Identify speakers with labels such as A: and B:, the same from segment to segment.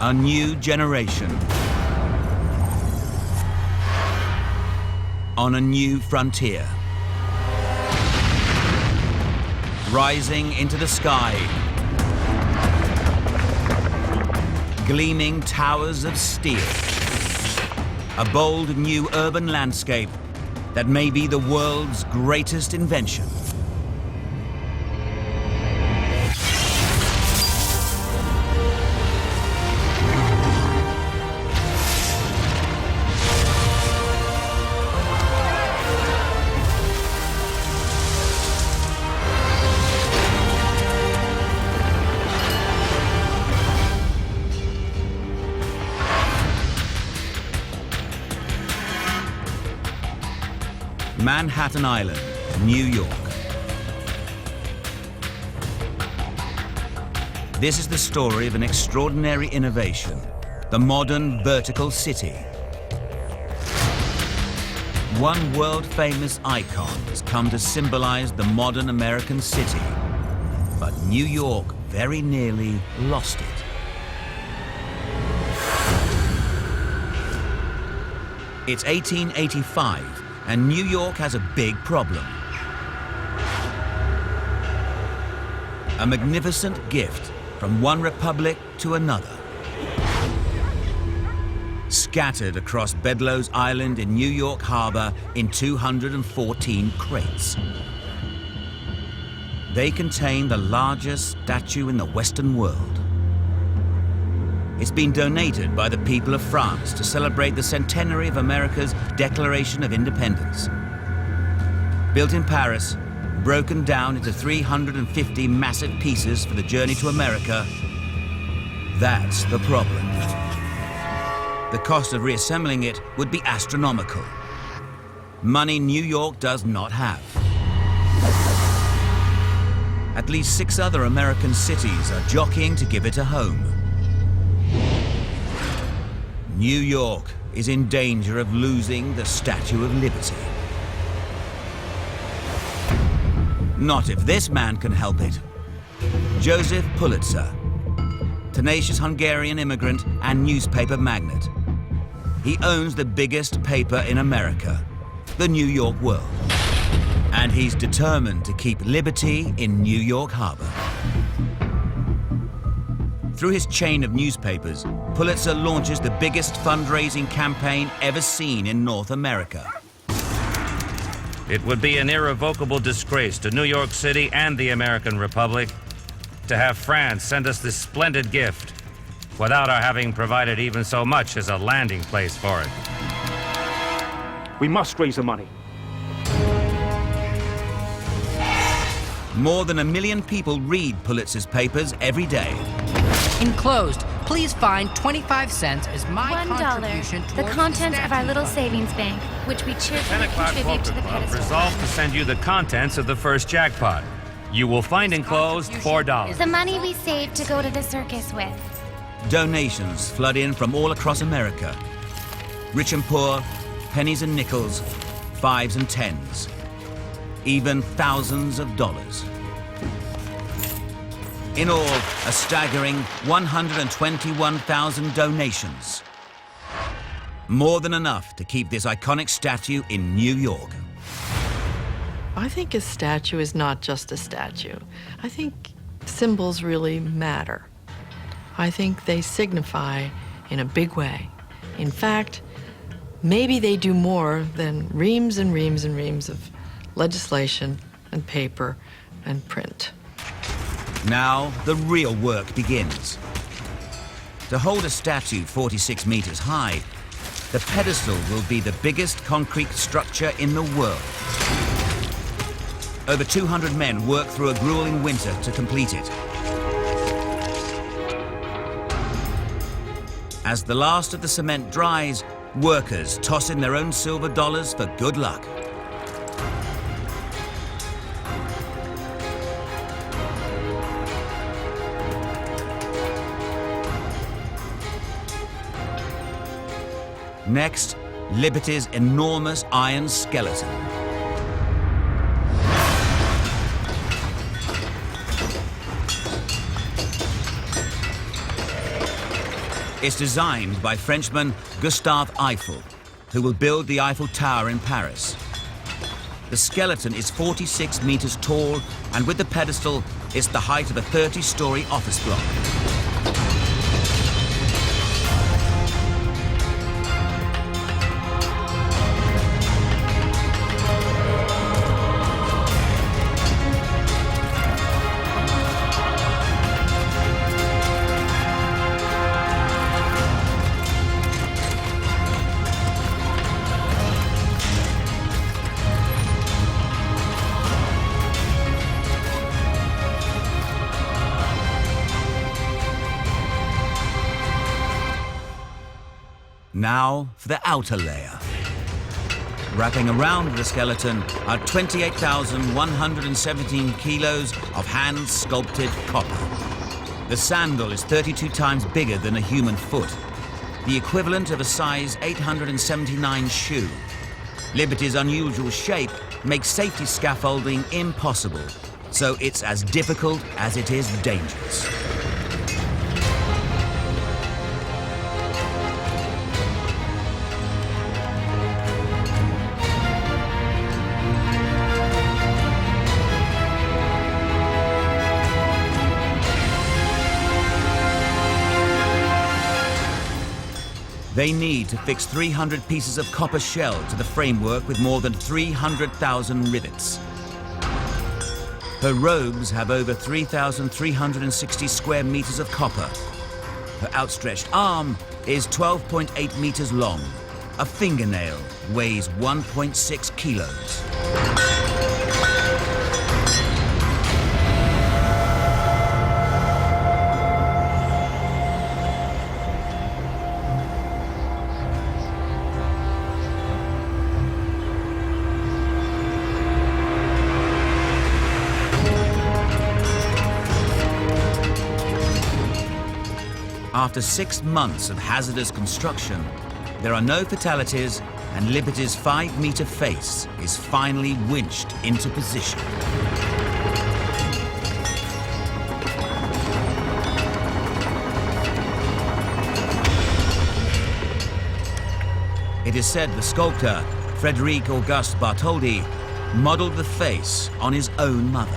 A: A new generation. On a new frontier. Rising into the sky. Gleaming towers of steel. A bold new urban landscape that may be the world's greatest invention. Manhattan Island, New York. This is the story of an extraordinary innovation, the modern vertical city. One world-famous icon has come to symbolize the modern American city, but New York very nearly lost it. It's 1885. And New York has a big problem. A magnificent gift from one republic to another. Scattered across Bedloe's Island in New York Harbor in 214 crates. They contain the largest statue in the Western world. It's been donated by the people of France to celebrate the centenary of America's Declaration of Independence. Built in Paris, broken down into 350 massive pieces for the journey to America, that's the problem. The cost of reassembling it would be astronomical. Money New York does not have. At least 6 other American cities are jockeying to give it a home. New York is in danger of losing the Statue of Liberty. Not if this man can help it. Joseph Pulitzer, tenacious Hungarian immigrant and newspaper magnate. He owns the biggest paper in America, the New York World. And he's determined to keep liberty in New York Harbor. Through his chain of newspapers, Pulitzer launches the biggest fundraising campaign ever seen in North America.
B: It would be an irrevocable disgrace to New York City and the American Republic to have France send us this splendid gift without our having provided even so much as a landing place for it.
C: We must raise the money.
A: More than 1 million people read Pulitzer's papers every day.
D: Enclosed, please find 25 cents as my
E: $1,
D: contribution
E: the
D: towards
E: contents of our
D: statue
E: little
D: fund.
E: savings bank, which we
B: 10
E: cheerfully
B: o'clock
E: contribute to
B: Poker
E: the
B: Club
E: pedestal
B: resolved to
E: fund.
B: send you the contents of the first jackpot. You will find enclosed $4.
E: The money we saved to go to the circus with.
A: Donations flood in from all across America. Rich and poor, pennies and nickels, 5s and 10s. Even thousands of dollars. In all, a staggering 121,000 donations. More than enough to keep this iconic statue in New York.
F: I think a statue is not just a statue. I think symbols really matter. I think they signify in a big way. In fact, maybe they do more than reams and reams and reams of legislation and paper and print.
A: Now, the real work begins. To hold a statue 46 meters high, the pedestal will be the biggest concrete structure in the world. Over 200 men work through a grueling winter to complete it. As the last of the cement dries, workers toss in their own silver dollars for good luck. Next, Liberty's enormous iron skeleton. It's designed by Frenchman Gustave Eiffel, who will build the Eiffel Tower in Paris. The skeleton is 46 meters tall, and with the pedestal, it's the height of a 30-story office block. Now for the outer layer. Wrapping around the skeleton are 28,117 kilos of hand-sculpted copper. The sandal is 32 times bigger than a human foot, the equivalent of a size 879 shoe. Liberty's unusual shape makes safety scaffolding impossible, so it's as difficult as it is dangerous. They need to fix 300 pieces of copper shell to the framework with more than 300,000 rivets. Her robes have over 3,360 square meters of copper. Her outstretched arm is 12.8 meters long. A fingernail weighs 1.6 kilos. After 6 months of hazardous construction, there are no fatalities, and Liberty's 5-meter face is finally winched into position. It is said the sculptor, Frédéric Auguste Bartholdi, modeled the face on his own mother.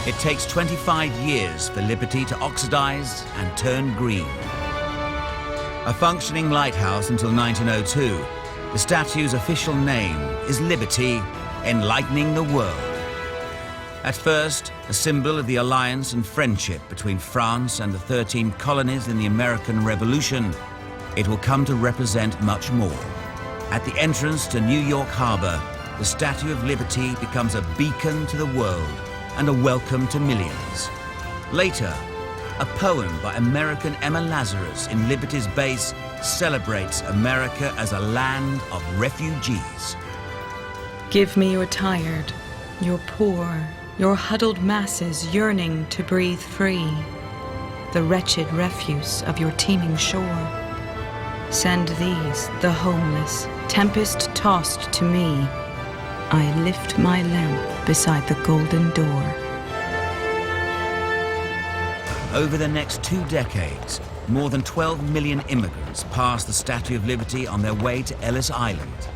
A: It takes 25 years for Liberty to oxidize and turn green. A functioning lighthouse until 1902, the statue's official name is Liberty, enlightening the world. At first, a symbol of the alliance and friendship between France and the 13 colonies in the American Revolution, it will come to represent much more. At the entrance to New York Harbor, the Statue of Liberty becomes a beacon to the world and a welcome to millions. Later, a poem by American Emma Lazarus in Liberty's base celebrates America as a land of refugees.
G: Give me your tired, your poor, your huddled masses yearning to breathe free, the wretched refuse of your teeming shore. Send these, the homeless, tempest-tossed to me. I lift my lamp beside the golden door.
A: Over the next 2 decades, more than 12 million immigrants passed the Statue of Liberty on their way to Ellis Island,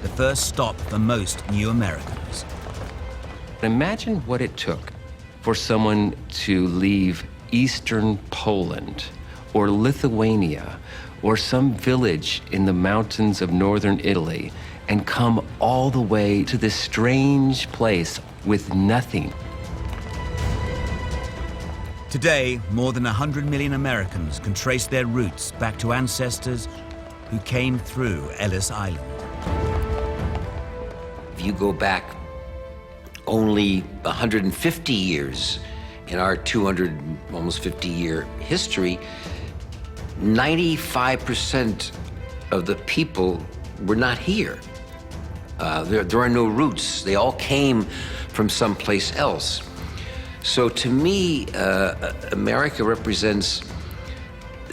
A: the first stop for most new Americans.
H: Imagine what it took for someone to leave eastern Poland or Lithuania or some village in the mountains of northern Italy and come all the way to this strange place with nothing.
A: Today, more than 100 million Americans can trace their roots back to ancestors who came through Ellis Island.
I: If you go back only 150 years in our 200, almost 50-year history, 95% of the people were not here. There are no roots. They all came from someplace else. So to me, America represents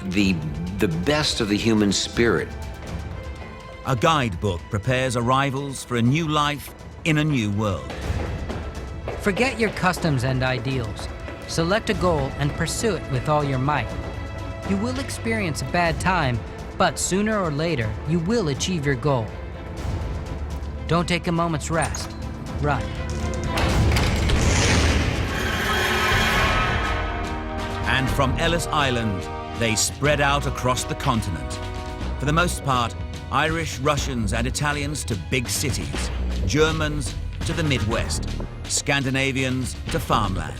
I: the best of the human spirit.
A: A guidebook prepares arrivals for a new life in a new world.
D: Forget your customs and ideals. Select a goal and pursue it with all your might. You will experience a bad time, but sooner or later, you will achieve your goal. Don't take a moment's rest. Run.
A: And from Ellis Island, they spread out across the continent. For the most part, Irish, Russians, and Italians to big cities, Germans to the Midwest, Scandinavians to farmland.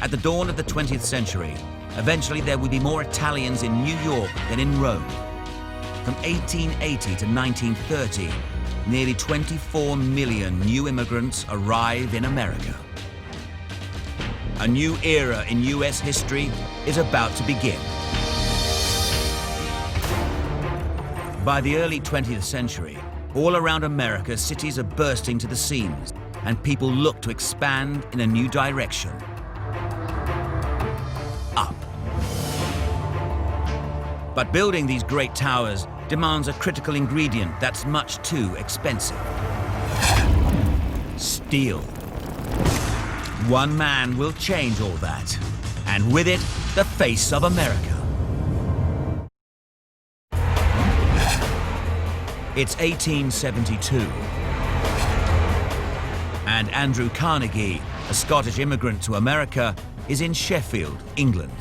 A: At the dawn of the 20th century, eventually there would be more Italians in New York than in Rome. From 1880 to 1930, nearly 24 million new immigrants arrive in America. A new era in US history is about to begin. By the early 20th century, all around America, cities are bursting to the seams, and people look to expand in a new direction. Up. But building these great towers demands a critical ingredient that's much too expensive. Steel. One man will change all that, and with it, the face of America. It's 1872, and Andrew Carnegie, a Scottish immigrant to America, is in Sheffield, England.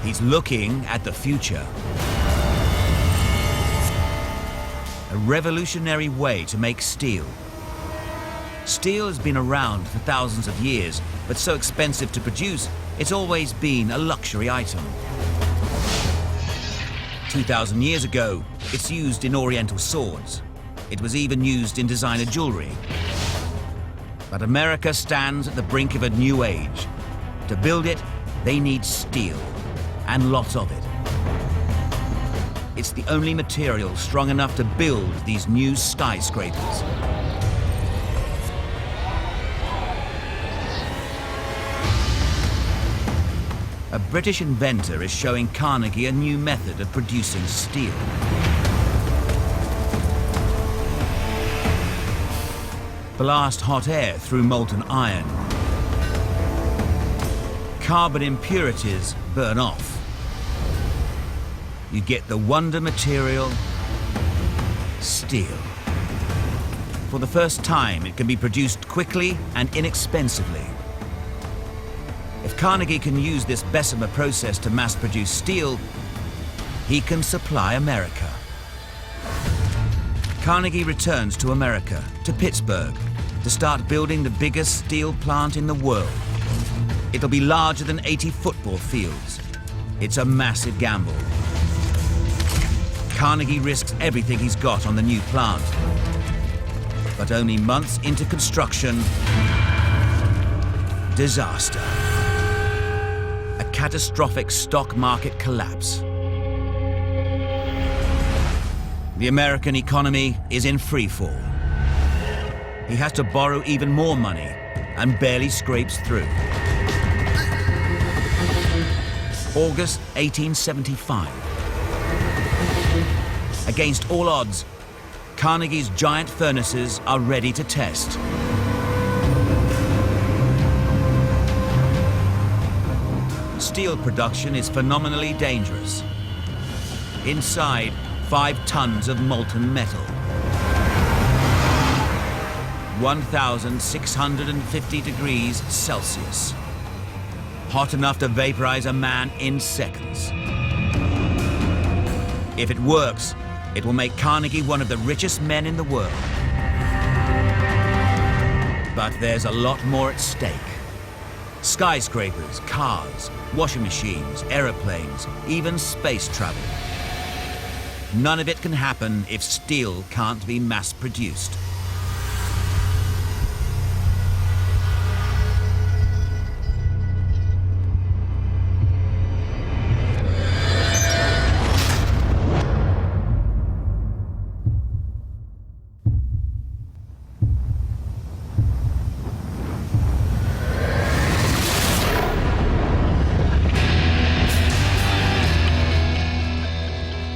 A: He's looking at the future. A revolutionary way to make steel. Steel has been around for thousands of years, but so expensive to produce, it's always been a luxury item. 2,000 years ago, it's used in Oriental swords. It was even used in designer jewelry. But America stands at the brink of a new age. To build it, they need steel, and lots of it. It's the only material strong enough to build these new skyscrapers. A British inventor is showing Carnegie a new method of producing steel. Blast hot air through molten iron. Carbon impurities burn off. You get the wonder material, steel. For the first time, it can be produced quickly and inexpensively. If Carnegie can use this Bessemer process to mass-produce steel, he can supply America. Carnegie returns to America, to Pittsburgh, to start building the biggest steel plant in the world. It'll be larger than 80 football fields. It's a massive gamble. Carnegie risks everything he's got on the new plant. But only months into construction, disaster. A catastrophic stock market collapse. The American economy is in free fall. He has to borrow even more money and barely scrapes through. August 1875. Against all odds, Carnegie's giant furnaces are ready to test. Steel production is phenomenally dangerous. Inside, 5 tons of molten metal. 1,650 degrees Celsius. Hot enough to vaporize a man in seconds. If it works, it will make Carnegie one of the richest men in the world. But there's a lot more at stake. Skyscrapers, cars, washing machines, aeroplanes, even space travel. None of it can happen if steel can't be mass-produced.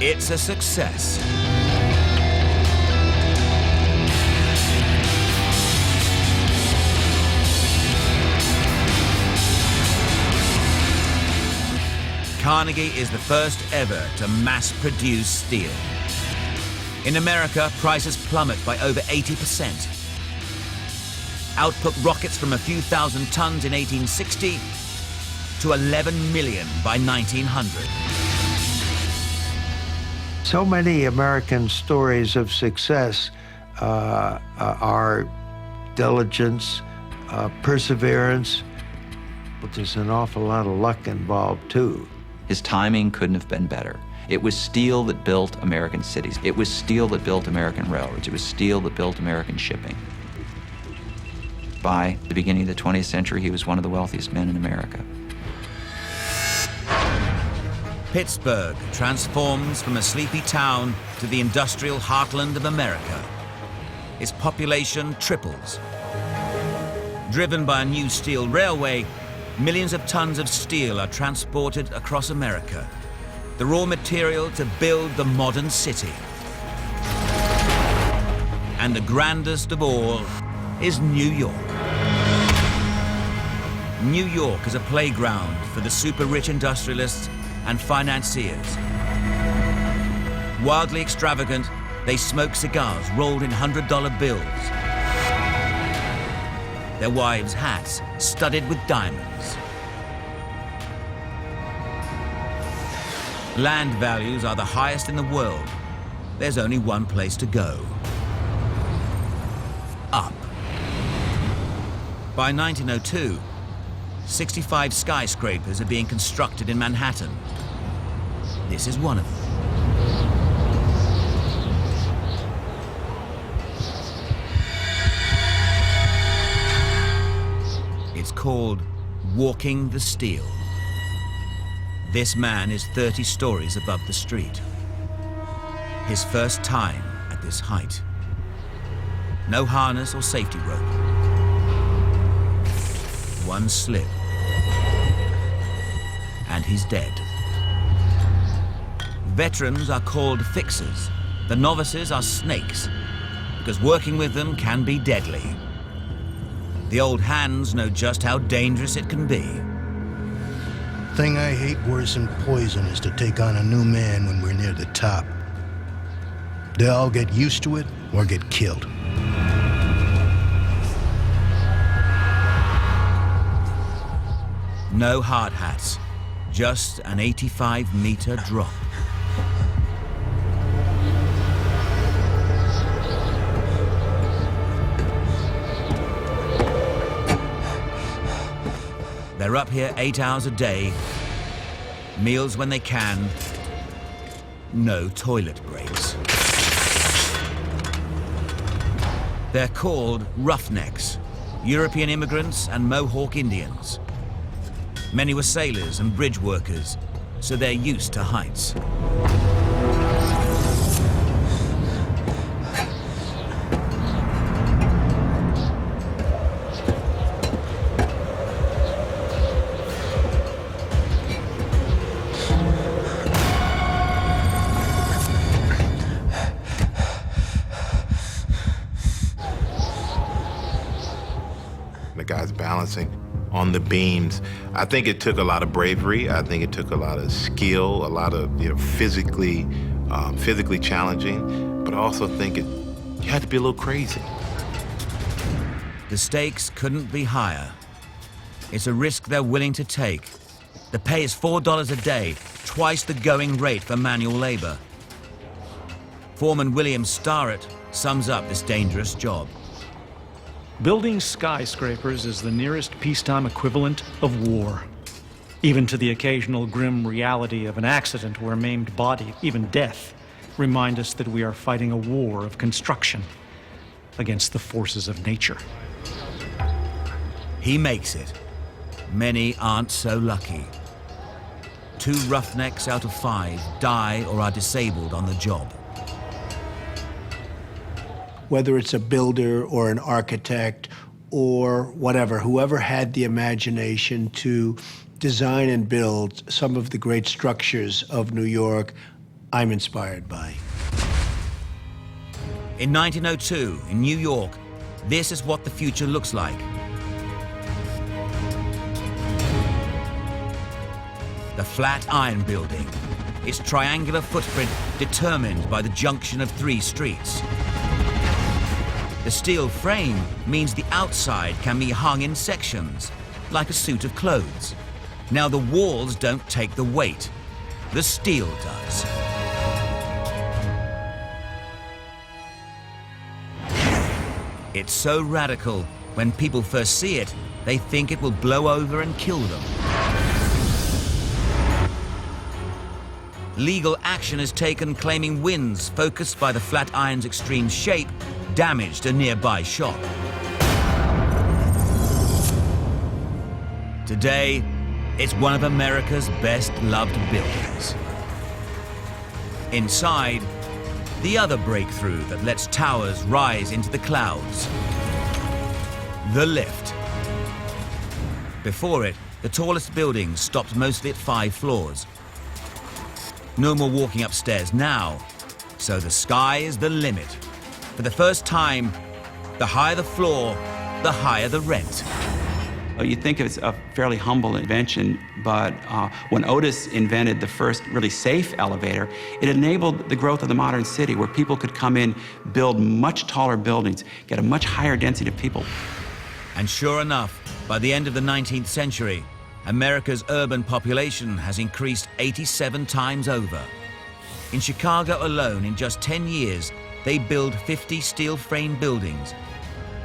A: It's a success. Carnegie is the first ever to mass-produce steel. In America, prices plummet by over 80%. Output rockets from a few thousand tons in 1860 to 11 million by 1900.
J: So many American stories of success are diligence, perseverance, but there's an awful lot of luck involved too.
K: His timing couldn't have been better. It was steel that built American cities. It was steel that built American railroads. It was steel that built American shipping. By the beginning of the 20th century, he was one of the wealthiest men in America.
A: Pittsburgh transforms from a sleepy town to the industrial heartland of America. Its population triples. Driven by a new steel railway, millions of tons of steel are transported across America, the raw material to build the modern city. And the grandest of all is New York. New York is a playground for the super-rich industrialists and financiers. Wildly extravagant, they smoke cigars rolled in $100 bills. Their wives' hats studded with diamonds. Land values are the highest in the world. There's only one place to go. Up. By 1902, 65 skyscrapers are being constructed in Manhattan. This is one of them. It's called Walking the Steel. This man is 30 stories above the street. His first time at this height. No harness or safety rope. One slip, and he's dead. Veterans are called fixers. The novices are snakes, because working with them can be deadly. The old hands know just how dangerous it can be.
L: Thing I hate worse than poison is to take on a new man when we're near the top. They all get used to it or get killed.
A: No hard hats, just an 85-meter drop. They're up here 8 hours a day, meals when they can, no toilet breaks. They're called roughnecks, European immigrants and Mohawk Indians. Many were sailors and bridge workers, so they're used to heights.
M: The guy's balancing on the beams. I think it took a lot of bravery. I think it took a lot of skill, a lot of physically challenging. But I also think you had to be a little crazy.
A: The stakes couldn't be higher. It's a risk they're willing to take. The pay is $4 a day, twice the going rate for manual labor. Foreman William Starrett sums up this dangerous job.
C: Building skyscrapers is the nearest peacetime equivalent of war. Even to the occasional grim reality of an accident or a maimed body, even death, remind us that we are fighting a war of construction against the forces of nature.
A: He makes it. Many aren't so lucky. 2 roughnecks out of 5 die or are disabled on the job.
L: Whether it's a builder or an architect or whatever, whoever had the imagination to design and build some of the great structures of New York, I'm inspired by.
A: In 1902, in New York, this is what the future looks like. The Flatiron Building, its triangular footprint determined by the junction of 3 streets. The steel frame means the outside can be hung in sections, like a suit of clothes. Now the walls don't take the weight, the steel does. It's so radical, when people first see it, they think it will blow over and kill them. Legal action is taken claiming winds focused by the Flatiron's extreme shape damaged a nearby shop. Today, it's one of America's best-loved buildings. Inside, the other breakthrough that lets towers rise into the clouds. The lift. Before it, the tallest buildings stopped mostly at 5 floors. No more walking upstairs now, so the sky is the limit. For the first time, the higher the floor, the higher the rent.
K: You think it's a fairly humble invention, but when Otis invented the first really safe elevator, it enabled the growth of the modern city where people could come in, build much taller buildings, get a much higher density of people.
A: And sure enough, by the end of the 19th century, America's urban population has increased 87 times over. In Chicago alone, in just 10 years, they build 50 steel-frame buildings.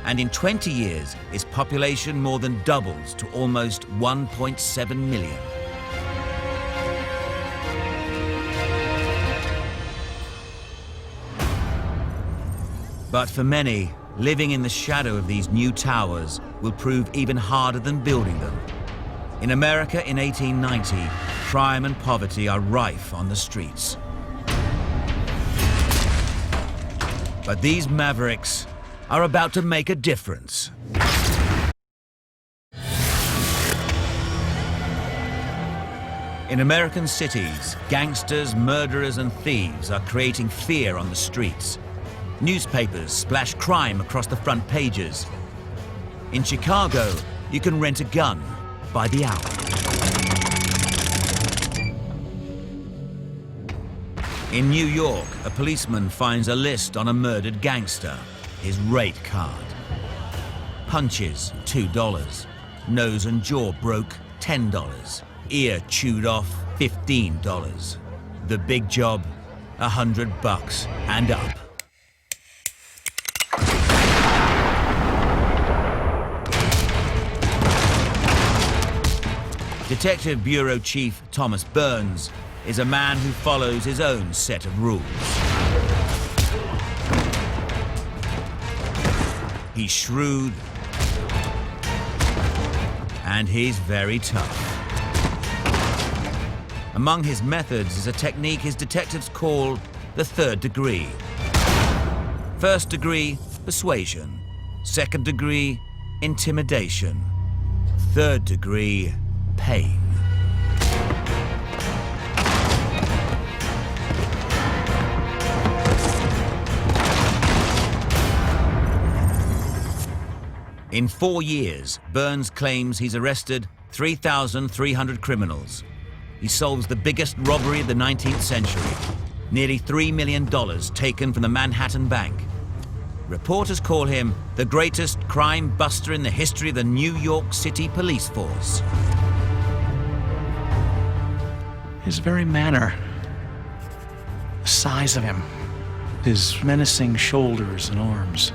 A: And in 20 years, its population more than doubles to almost 1.7 million. But for many, living in the shadow of these new towers will prove even harder than building them. In America in 1890, crime and poverty are rife on the streets. But these mavericks are about to make a difference. In American cities, gangsters, murderers, and thieves are creating fear on the streets. Newspapers splash crime across the front pages. In Chicago, you can rent a gun by the hour. In New York, a policeman finds a list on a murdered gangster. His rate card. Punches, $2. Nose and jaw broke, $10. Ear chewed off, $15. The big job, $100 and up. Detective Bureau Chief Thomas Burns is a man who follows his own set of rules. He's shrewd, and he's very tough. Among his methods is a technique his detectives call the 3rd degree. 1st degree, persuasion. 2nd degree, intimidation. 3rd degree, pain. In 4 years, Burns claims he's arrested 3,300 criminals. He solves the biggest robbery of the 19th century, nearly $3 million taken from the Manhattan Bank. Reporters call him the greatest crime buster in the history of the New York City police force.
C: His very manner, the size of him, his menacing shoulders and arms,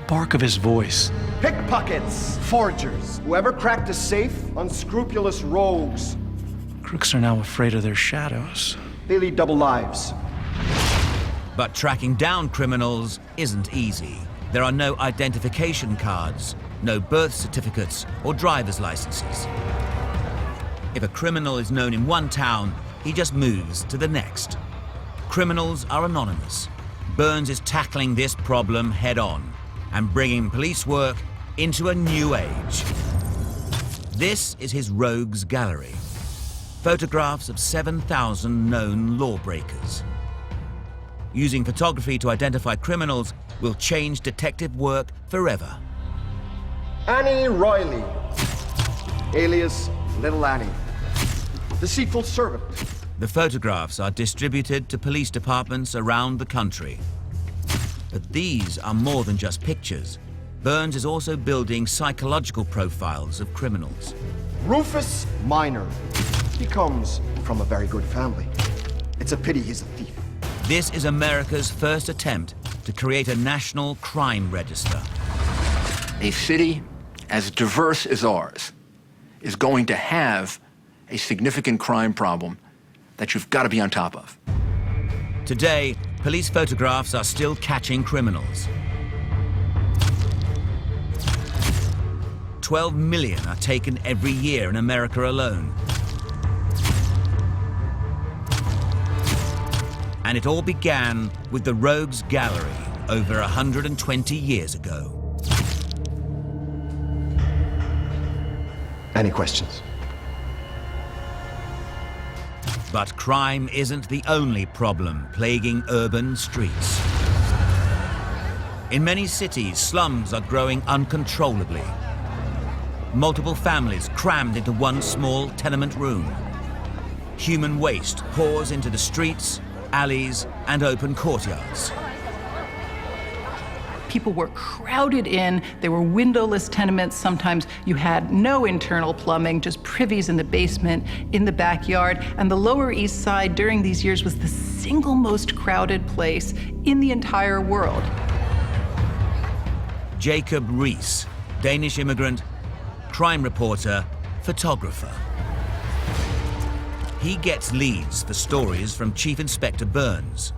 C: spark of his voice.
N: Pickpockets, forgers, whoever cracked a safe, unscrupulous rogues.
C: Crooks are now afraid of their shadows.
N: They lead double lives.
A: But tracking down criminals isn't easy. There are no identification cards, no birth certificates or driver's licenses. If a criminal is known in one town, he just moves to the next. Criminals are anonymous. Burns is tackling this problem head on and bringing police work into a new age. This is his rogues gallery. Photographs of 7,000 known lawbreakers. Using photography to identify criminals will change detective work forever.
N: Annie Riley, alias Little Annie. Deceitful servant.
A: The photographs are distributed to police departments around the country. But these are more than just pictures. Burns is also building psychological profiles of criminals.
N: Rufus Minor. He comes from a very good family. It's a pity he's a thief.
A: This is America's first attempt to create a national crime register.
O: A city as diverse as ours is going to have a significant crime problem that you've got to be on top of.
A: Today, police photographs are still catching criminals. 12 million are taken every year in America alone. And it all began with the Rogues Gallery over 120 years ago.
N: Any questions?
A: But crime isn't the only problem plaguing urban streets. In many cities, slums are growing uncontrollably. Multiple families crammed into one small tenement room. Human waste pours into the streets, alleys, and open courtyards.
P: People were crowded in. They were windowless tenements. Sometimes you had no internal plumbing, just privies in the basement, in the backyard. And the Lower East Side during these years was the single most crowded place in the entire world.
A: Jacob Rees, Danish immigrant, crime reporter, photographer. He gets leads for stories from Chief Inspector Burns.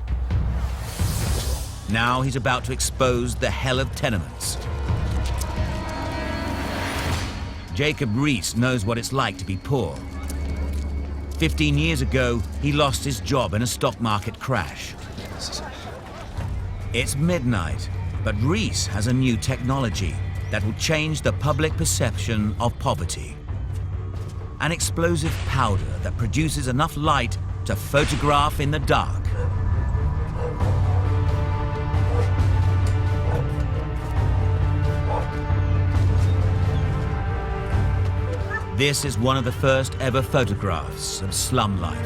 A: Now he's about to expose the hell of tenements. Jacob Rees knows what it's like to be poor. 15 years ago, he lost his job in a stock market crash. It's midnight, but Rees has a new technology that will change the public perception of poverty. An explosive powder that produces enough light to photograph in the dark. This is one of the first ever photographs of slum life.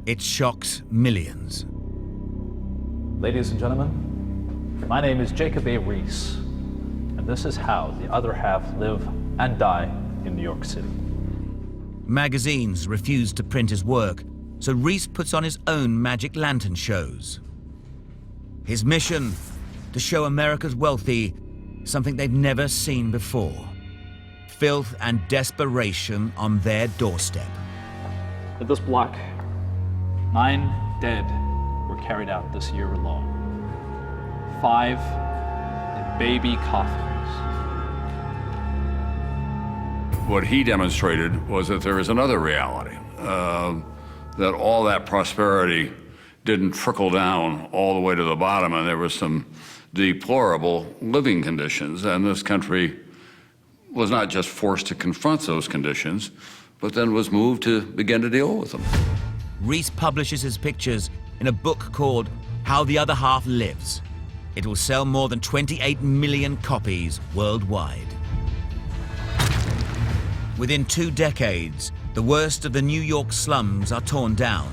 A: It shocks millions.
Q: Ladies and gentlemen, my name is Jacob A. Rees, and this is how the other half live and die in New York City.
A: Magazines refuse to print his work, so Rees puts on his own magic lantern shows. His mission, to show America's wealthy something they've never seen before. Filth and desperation on their doorstep.
Q: In this block, 9 dead were carried out this year alone. 5 in baby coffins.
R: What he demonstrated was that there is another reality, that all that prosperity didn't trickle down all the way to the bottom, and there was some deplorable living conditions, and this country was not just forced to confront those conditions, but then was moved to begin to deal with them.
A: Rees publishes his pictures in a book called How the Other Half Lives. It will sell more than 28 million copies worldwide. Within 2 decades, the worst of the New York slums are torn down.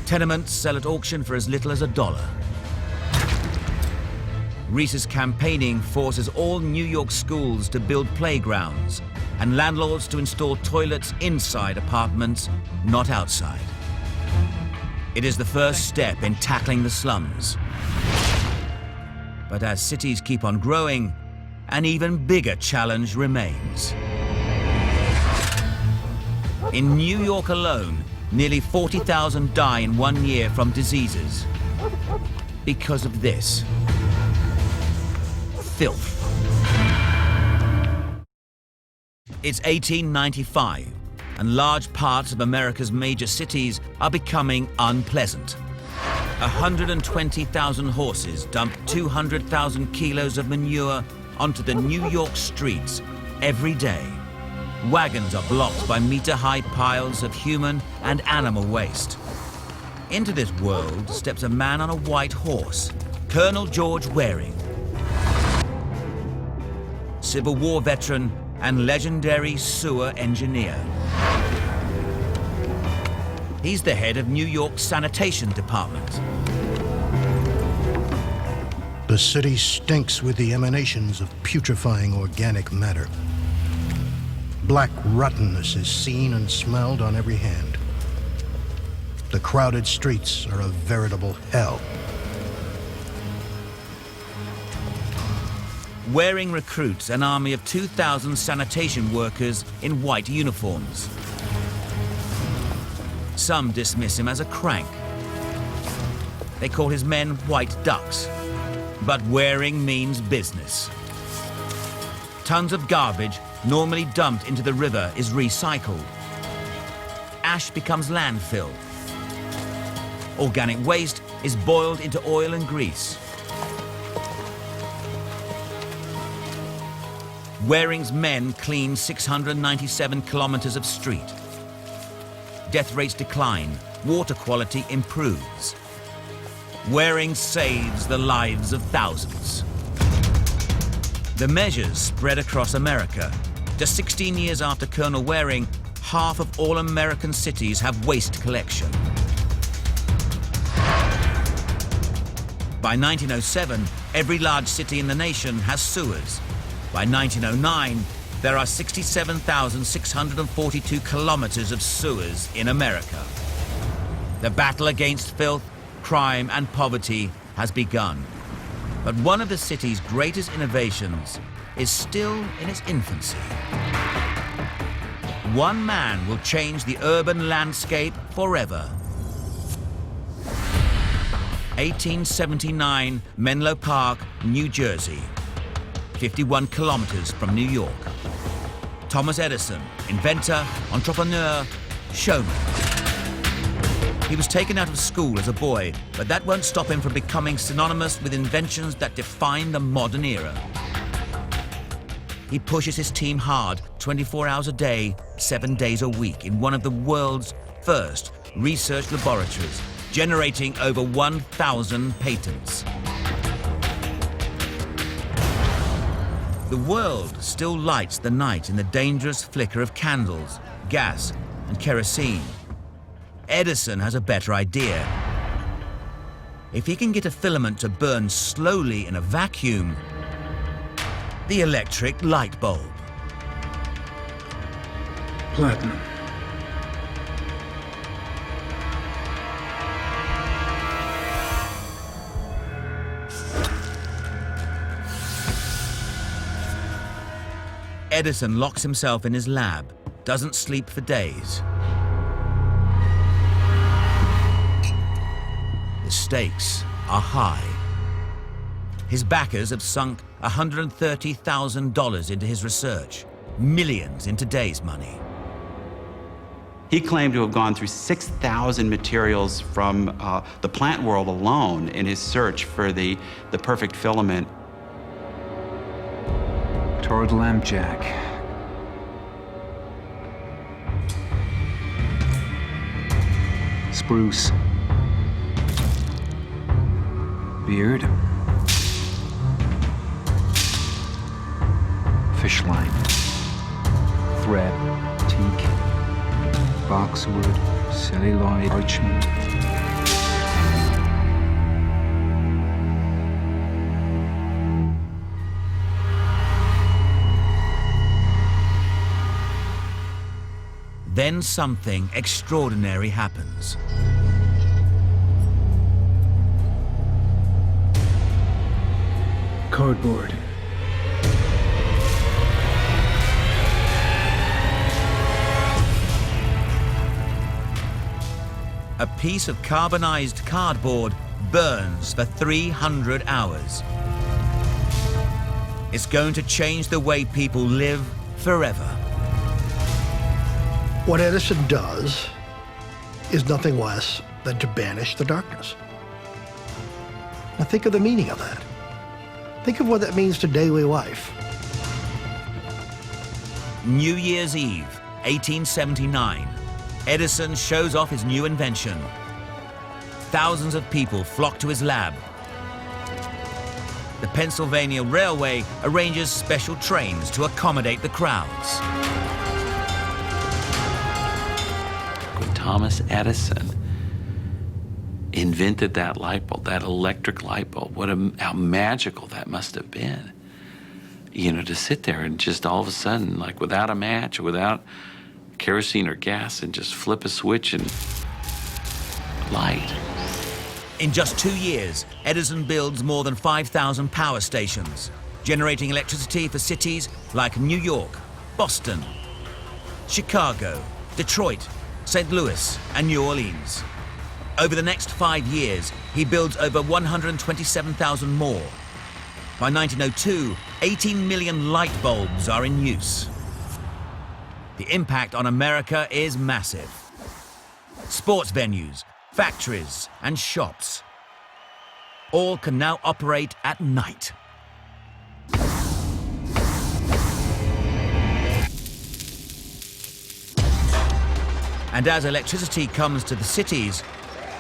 A: Tenements sell at auction for as little as $1. Rees's campaigning forces all New York schools to build playgrounds and landlords to install toilets inside apartments, not outside. It is the first step in tackling the slums. But as cities keep on growing, an even bigger challenge remains. In New York alone, nearly 40,000 die in 1 year from diseases because of this: filth. It's 1895, and large parts of America's major cities are becoming unpleasant. 120,000 horses dump 200,000 kilos of manure onto the New York streets every day. Wagons are blocked by meter-high piles of human and animal waste. Into this world steps a man on a white horse, Colonel George Waring. Civil War veteran and legendary sewer engineer. He's the head of New York's sanitation department.
S: The city stinks with the emanations of putrefying organic matter. Black rottenness is seen and smelled on every hand. The crowded streets are a veritable hell.
A: Waring recruits an army of 2,000 sanitation workers in white uniforms. Some dismiss him as a crank. They call his men white ducks. But Waring means business. Tons of garbage, normally dumped into the river, is recycled. Ash becomes landfill. Organic waste is boiled into oil and grease. Waring's men clean 697 kilometers of street. Death rates decline, water quality improves. Waring saves the lives of thousands. The measures spread across America. Just 16 years after Colonel Waring, half of all American cities have waste collection. By 1907, every large city in the nation has sewers. By 1909, there are 67,642 kilometers of sewers in America. The battle against filth, crime, and poverty has begun. But one of the city's greatest innovations is still in its infancy. One man will change the urban landscape forever. 1879, Menlo Park, New Jersey. 51 kilometers from New York. Thomas Edison, inventor, entrepreneur, showman. He was taken out of school as a boy, but that won't stop him from becoming synonymous with inventions that define the modern era. He pushes his team hard, 24 hours a day, 7 days a week, in one of the world's first research laboratories, generating over 1,000 patents. The world still lights the night in the dangerous flicker of candles, gas, and kerosene. Edison has a better idea. If he can get a filament to burn slowly in a vacuum, the electric light bulb.
T: Platinum.
A: Edison locks himself in his lab, doesn't sleep for days. The stakes are high. His backers have sunk $130,000 into his research, millions in today's money.
K: He claimed to have gone through 6,000 materials from the plant world alone in his search for the perfect filament.
T: Torrid lampjack. Spruce. Beard. Fish line. Thread. Teak. Boxwood. Celluloid. Parchment.
A: Then something extraordinary happens.
T: cardboard.
A: A piece of carbonized cardboard burns for 300 hours. It's going to change the way people live forever.
U: What Edison does is nothing less than to banish the darkness. Now think of the meaning of that. Think of what that means to daily life.
A: New Year's Eve, 1879. Edison shows off his new invention. Thousands of people flock to his lab. The Pennsylvania Railway arranges special trains to accommodate the crowds.
H: When Thomas Edison invented that light bulb, that electric light bulb, how magical that must have been. You know, to sit there and just all of a sudden, like without a match or without kerosene or gas, and just flip a switch and light.
A: In just 2 years, Edison builds more than 5,000 power stations, generating electricity for cities like New York, Boston, Chicago, Detroit, St. Louis, and New Orleans. Over the next 5 years, he builds over 127,000 more. By 1902, 18 million light bulbs are in use. The impact on America is massive. Sports venues, factories, and shops all can now operate at night. And as electricity comes to the cities,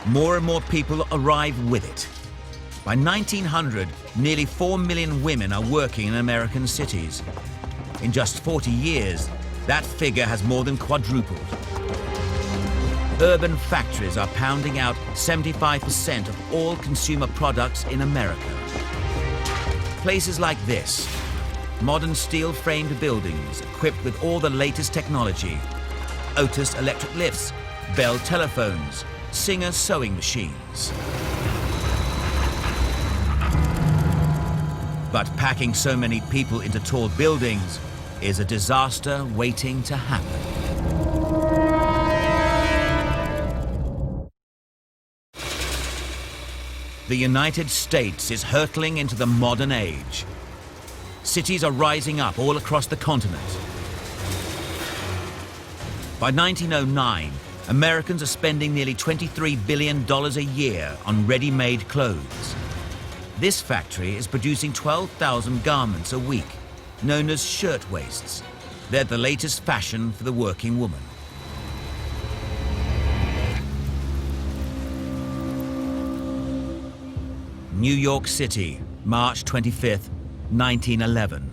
A: more and more people arrive with it. By 1900, nearly 4 million women are working in American cities. In just 40 years, that figure has more than quadrupled. Urban factories are pounding out 75% of all consumer products in America. Places like this, modern steel-framed buildings equipped with all the latest technology, Otis electric lifts, Bell telephones, Singer sewing machines. But packing so many people into tall buildings is a disaster waiting to happen. The United States is hurtling into the modern age. Cities are rising up all across the continent. By 1909, Americans are spending nearly $23 billion a year on ready-made clothes. This factory is producing 12,000 garments a week, known as shirtwaists. They're the latest fashion for the working woman. New York City, March 25th, 1911,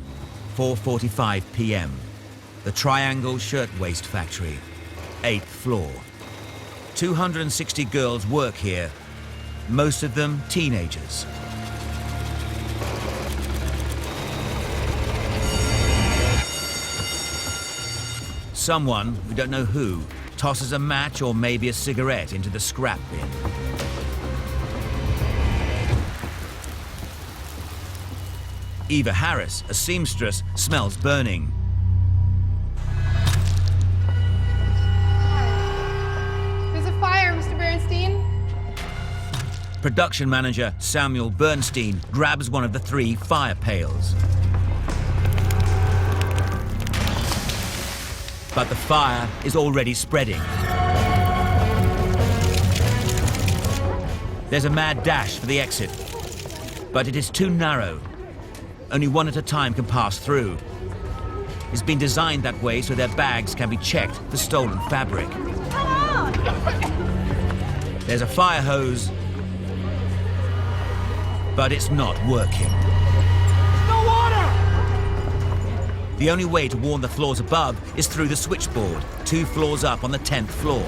A: 4:45 p.m. The Triangle Shirtwaist Factory, 8th floor. 260 girls work here, most of them teenagers. Someone, we don't know who, tosses a match or maybe a cigarette into the scrap bin. Eva Harris, a seamstress, smells burning.
V: There's a fire, Mr. Bernstein.
A: Production manager Samuel Bernstein grabs one of the 3 fire pails. But the fire is already spreading. There's a mad dash for the exit, but it is too narrow. Only one at a time can pass through. It's been designed that way so their bags can be checked for stolen fabric. There's a fire hose, but it's not working.
V: No water!
A: The only way to warn the floors above is through the switchboard, 2 floors up on the 10th floor.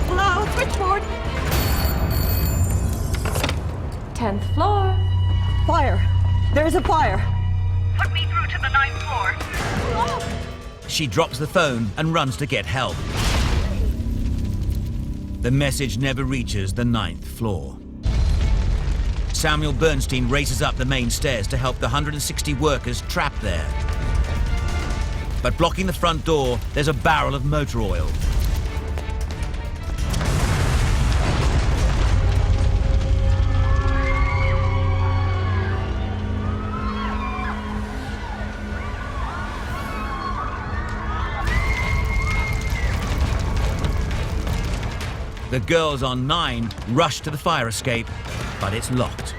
V: Hello, switchboard. 10th floor.
W: Fire! There's a fire!
V: Put me through to the 9th floor.
A: She drops the phone and runs to get help. The message never reaches the 9th floor. Samuel Bernstein races up the main stairs to help the 160 workers trapped there. But blocking the front door, there's a barrel of motor oil. The girls on 9 rush to the fire escape, but it's locked.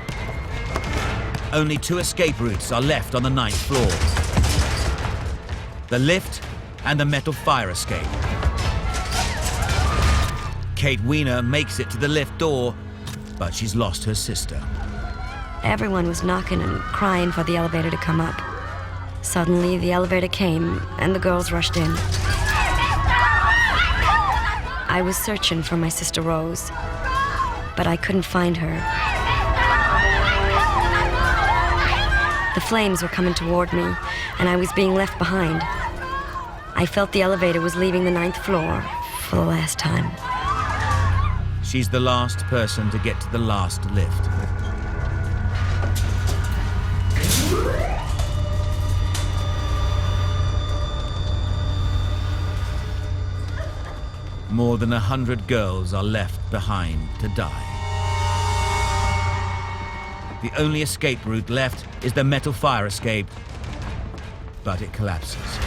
A: Only 2 escape routes are left on the 9th floor. The lift and the metal fire escape. Kate Weiner makes it to the lift door, but she's lost her sister.
B: Everyone was knocking and crying for the elevator to come up. Suddenly, the elevator came, and the girls rushed in. I was searching for my sister Rose, but I couldn't find her. The flames were coming toward me, and I was being left behind. I felt the elevator was leaving the 9th floor for the last time.
A: She's the last person to get to the last lift. More than 100 girls are left behind to die. The only escape route left is the metal fire escape, but it collapses.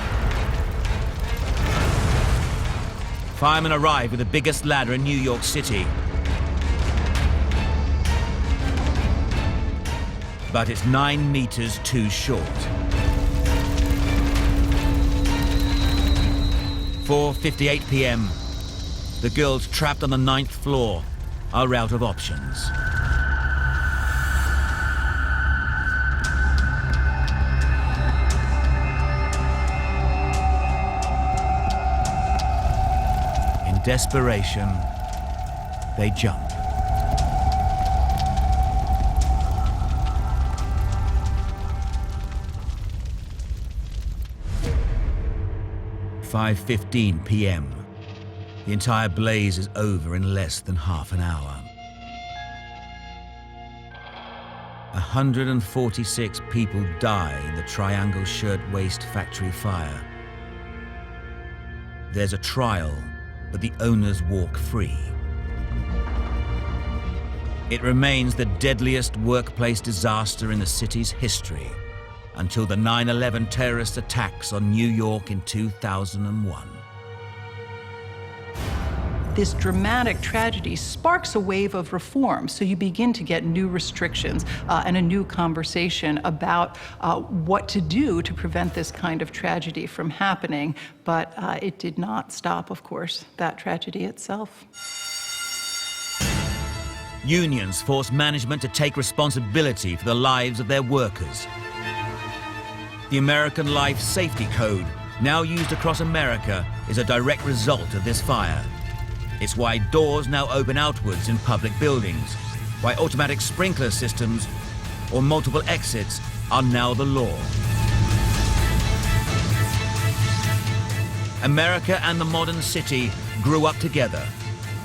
A: Firemen arrive with the biggest ladder in New York City. But it's 9 meters too short. 4:58 p.m. The girls trapped on the 9th floor are out of options. In desperation, they jump. "5:15 p.m. The entire blaze is over in less than half an hour. 146 people die in the Triangle Shirtwaist Factory fire. There's a trial, but the owners walk free. It remains the deadliest workplace disaster in the city's history until the 9/11 terrorist attacks on New York in 2001.
P: This dramatic tragedy sparks a wave of reform. So you begin to get new restrictions and a new conversation about what to do to prevent this kind of tragedy from happening. But it did not stop, of course, that tragedy itself.
A: Unions force management to take responsibility for the lives of their workers. The American Life Safety Code, now used across America, is a direct result of this fire. It's why doors now open outwards in public buildings, why automatic sprinkler systems or multiple exits are now the law. America and the modern city grew up together.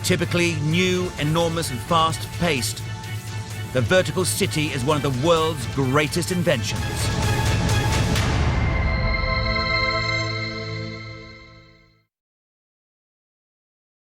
A: Typically new, enormous, and fast-paced, the vertical city is one of the world's greatest inventions.